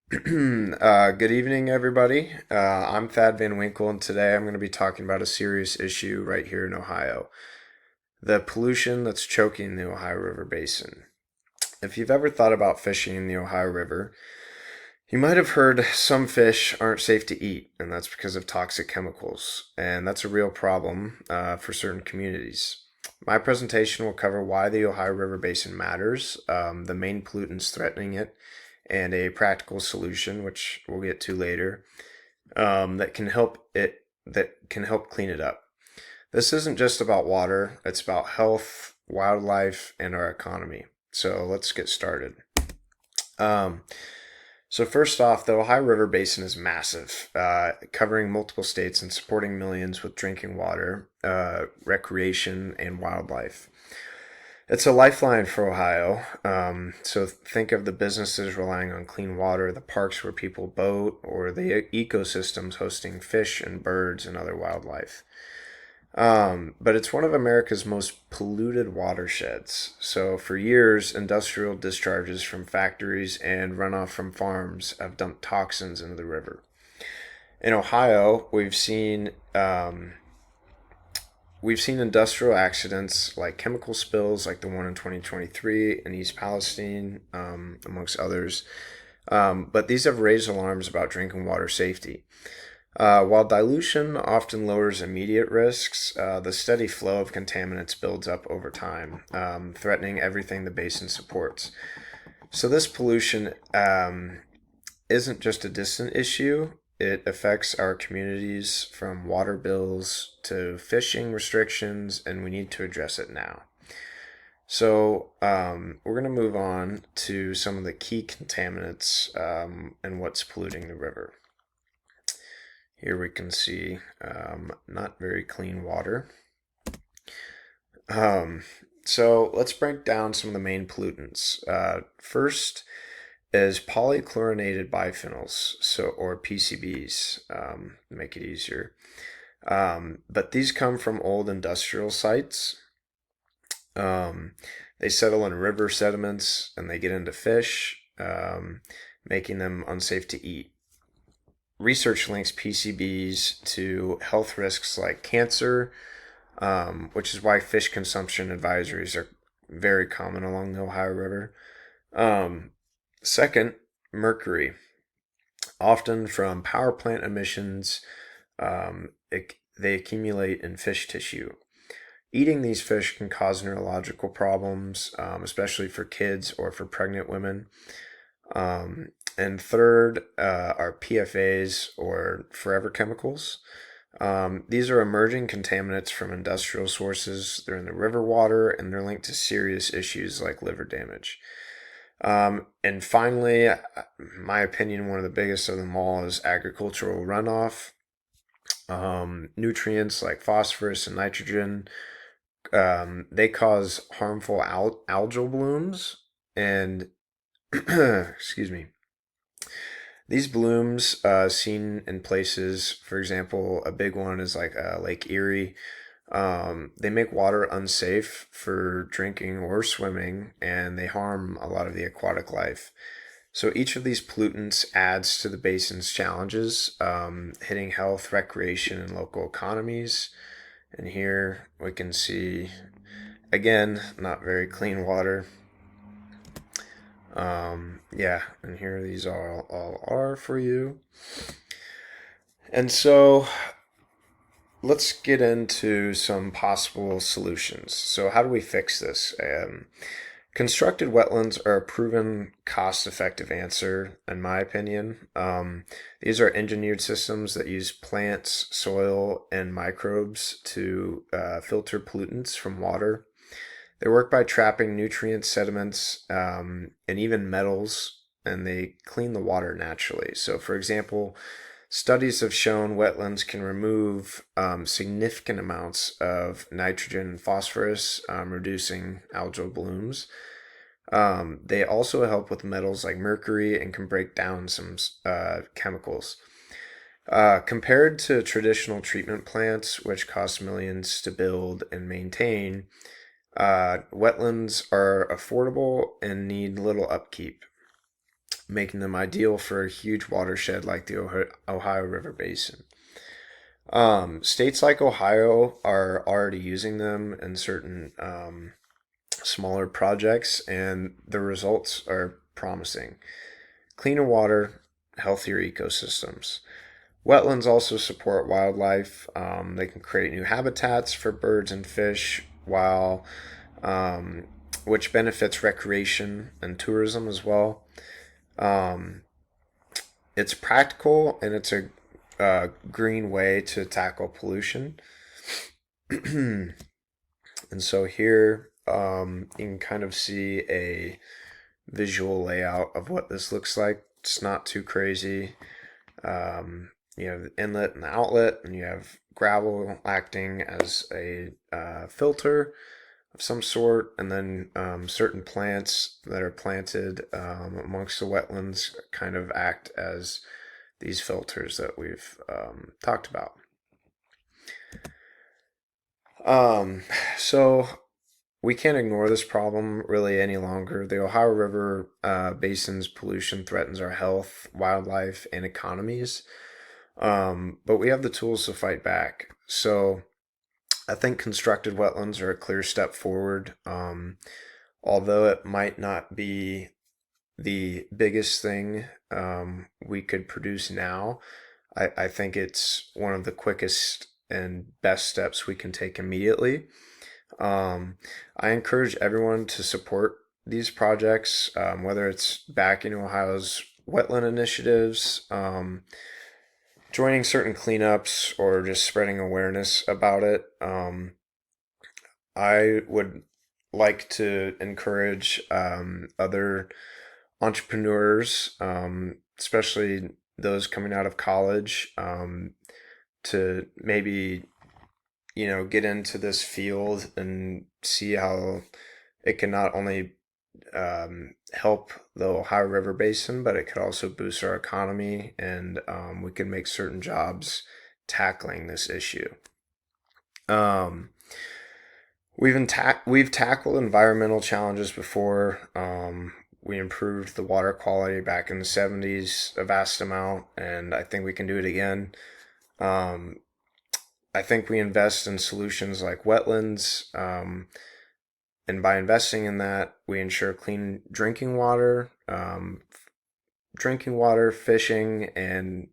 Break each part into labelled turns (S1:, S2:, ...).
S1: Good evening, everybody. I'm Thad Van Winkle, and today I'm going to be talking about a serious issue right here in Ohio, the pollution that's choking the Ohio River Basin. If you've ever thought about fishing in the Ohio River, you might have heard some fish aren't safe to eat, and that's because of toxic chemicals, and that's a real problem for certain communities. My presentation will cover why the Ohio River Basin matters, the main pollutants threatening it, and a practical solution, which we'll get to later, that can help clean it up. This isn't just about water; it's about health, wildlife, and our economy. So let's get started. Um, so first off, the Ohio River Basin is massive, covering multiple states and supporting millions with drinking water, recreation, and wildlife. It's a lifeline for Ohio. So think of the businesses relying on clean water, the parks where people boat, or the ecosystems hosting fish and birds and other wildlife. But it's one of America's most polluted watersheds. So for years, industrial discharges from factories and runoff from farms have dumped toxins into the river. In Ohio, we've seen industrial accidents like chemical spills, like the one in 2023 in East Palestine, amongst others. But these have raised alarms about drinking water safety. While dilution often lowers immediate risks, the steady flow of contaminants builds up over time, threatening everything the basin supports. So, this pollution isn't just a distant issue, it affects our communities from water bills to fishing restrictions, and we need to address it now. So, we're going to move on to some of the key contaminants and what's polluting the river. Here we can see not very clean water. Um, so let's break down some of the main pollutants. First is polychlorinated biphenyls, or PCBs, make it easier. But these come from old industrial sites. Um, they settle in river sediments and they get into fish, making them unsafe to eat. Research links PCBs to health risks like cancer, which is why fish consumption advisories are very common along the Ohio River. Um, Second, mercury, often from power plant emissions, they accumulate in fish tissue. Eating these fish can cause neurological problems, especially for kids or for pregnant women. And third are PFAs, or forever chemicals. These are emerging contaminants from industrial sources. They're in the river water and they're linked to serious issues like liver damage. And finally, my opinion, one of the biggest of them all is agricultural runoff. Nutrients like phosphorus and nitrogen, they cause harmful algal blooms and excuse me. These blooms, seen in places, for example, a big one is like Lake Erie. They make water unsafe for drinking or swimming, and they harm a lot of the aquatic life. So each of these pollutants adds to the basin's challenges, hitting health, recreation, and local economies. And here we can see, again, not very clean water. Yeah, and here these all are for you. And so let's get into some possible solutions. So, how do we fix this? Constructed wetlands are a proven cost effective answer, in my opinion. These are engineered systems that use plants, soil, and microbes to filter pollutants from water. They work by trapping nutrients, sediments, and even metals, and they clean the water naturally. So, for example, studies have shown wetlands can remove significant amounts of nitrogen and phosphorus, reducing algal blooms. They also help with metals like mercury and can break down some chemicals. Compared to traditional treatment plants, which cost millions to build and maintain, wetlands are affordable and need little upkeep. making them ideal for a huge watershed like the Ohio River Basin. States like Ohio are already using them in certain smaller projects, and the results are promising. Cleaner water, healthier ecosystems. Wetlands also support wildlife. They can create new habitats for birds and fish, um, which benefits recreation and tourism as well. Um, it's practical and it's a green way to tackle pollution. And so here you can kind of see a visual layout of what this looks like. It's not too crazy. You have the inlet and the outlet, and you have gravel acting as a filter of some sort, and then certain plants that are planted amongst the wetlands kind of act as these filters that we've talked about. So we can't ignore this problem really any longer. The Ohio River Basin's pollution threatens our health, wildlife, and economies. But we have the tools to fight back. So I think constructed wetlands are a clear step forward. Although it might not be the biggest thing we could produce now, I think it's one of the quickest and best steps we can take immediately. I encourage everyone to support these projects, whether it's backing Ohio's wetland initiatives, joining certain cleanups, or just spreading awareness about it. I would like to encourage other entrepreneurs, especially those coming out of college, to maybe get into this field and see how it can not only help the Ohio River Basin, but it could also boost our economy, and we can make certain jobs tackling this issue. Um, we've tackled environmental challenges before. We improved the water quality back in the 70s a vast amount, and I think we can do it again. Um, I think we invest in solutions like wetlands, and by investing in that, we ensure clean drinking water, fishing, and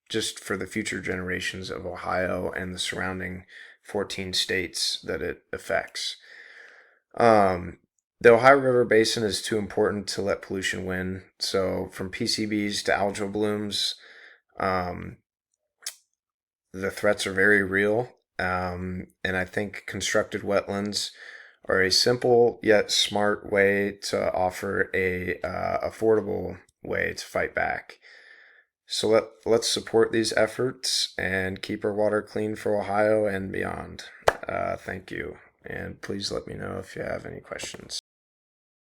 S1: just for the future generations of Ohio and the surrounding 14 states that it affects. Um, the Ohio River Basin is too important to let pollution win. So, from PCBs to algal blooms, um, the threats are very real. And I think constructed wetlands are a simple yet smart way to offer a affordable way to fight back. So let's support these efforts and keep our water clean for Ohio and beyond. Thank you. And please let me know if you have any questions.